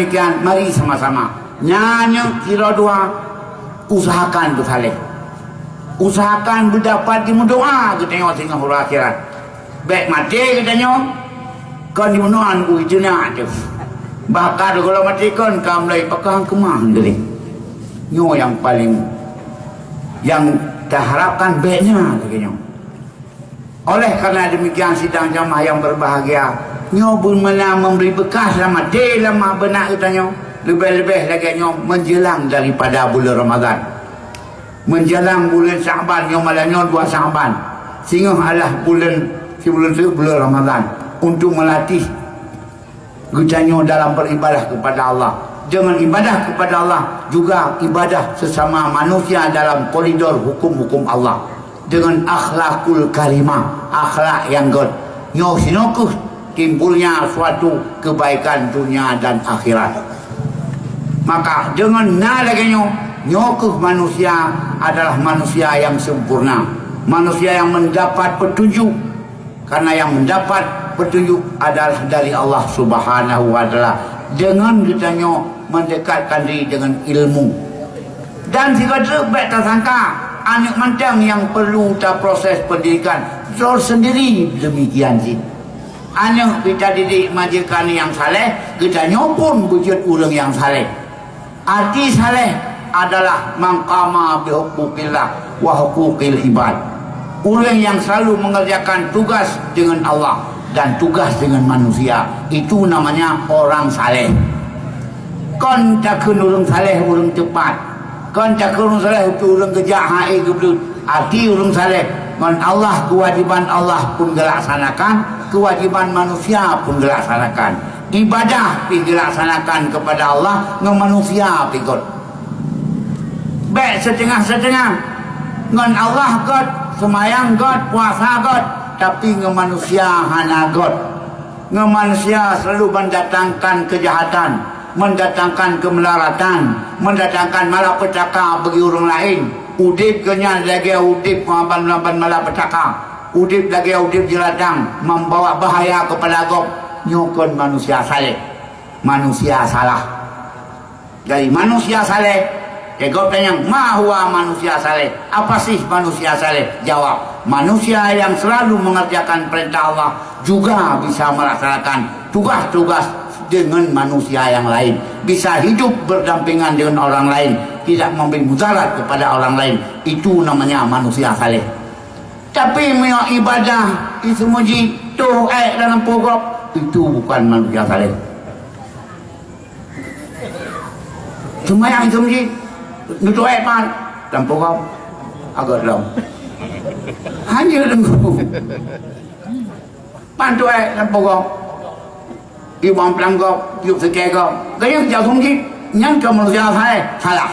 demikian, mari sama-sama nyanyi kira dua, usahakan bersaleh, usahakan berdapat di doa kita tengok sehingga huru akhirat. Baik mati kita tengok kan di menuan ku jenah tu. Bahkan kalau mati kan kamu lagi pegang kemah gini. Nyo yang paling yang terharapkan baiknya lagi nyo. Oleh karena demikian sidang jamaah yang berbahagia, nyo pun mana memberi bekas lama mati lama benak kita nyo. Lebih-lebih lagi nyo menjelang daripada bulan Ramadan, menjelang bulan Syaban, nyo malah nyo 2 Syaban sehingga adalah bulan Ramadan untuk melatih kita nyo dalam beribadah kepada Allah. Dengan ibadah kepada Allah juga ibadah sesama manusia dalam koridor hukum-hukum Allah dengan akhlakul karimah, akhlak yang god nyo sinokuh timbulnya suatu kebaikan dunia dan akhirat. Maka dengan lagi nyokuh manusia adalah manusia yang sempurna, manusia yang mendapat petunjuk, karena yang mendapat petunjuk adalah dari Allah Subhanahu wa Ta'ala. Dengan kita mendekatkan diri dengan ilmu, dan jika terbaik tersangka anak mantang yang perlu proses pendidikan zor sendiri demikian sih. Anak kita didik majikan yang saleh, kita pun wujud orang yang saleh. Arti saleh adalah mangkama bihuquqillah wa huquqil ibad. Orang yang selalu mengerjakan tugas dengan Allah dan tugas dengan manusia, itu namanya orang saleh. Kon takun orang saleh orang cepat, kon takun orang saleh itu orang kerja hai geblut. Arti orang saleh kon Allah, kewajiban Allah pun dilaksanakan, kewajiban manusia pun dilaksanakan. Ibadah dilaksanakan kepada Allah, dengan manusia pikir. Baik setengah-setengah. Dengan Allah God, semayang God, puasa God, tapi dengan manusia hana God. Dengan manusia selalu mendatangkan kejahatan, mendatangkan kemelaratan, mendatangkan malapetaka bagi orang lain. Udip kenyal lagi udip maban-maban malapetaka. Udip lagi udip jeladang, membawa bahaya kepada God. Nyokon manusia saleh, manusia salah. Dari manusia saleh, Ego tanya, mahua manusia saleh? Apa sih manusia saleh? Jawab, manusia yang selalu mengerjakan perintah Allah, juga bisa melaksanakan tugas-tugas dengan manusia yang lain, bisa hidup berdampingan dengan orang lain, tidak memberi mudarat kepada orang lain. Itu namanya manusia saleh. Tapi ibadah itu muji tuh dalam pokok, itu bukan manusia saleh. Cuma yang itu muji nutup pan tanpa kau agak dalam hanya dengu pantu tanpa kau ibu pelang kau yuk sekali kau gaya jauh sungguh yang kamu manusia saleh salah.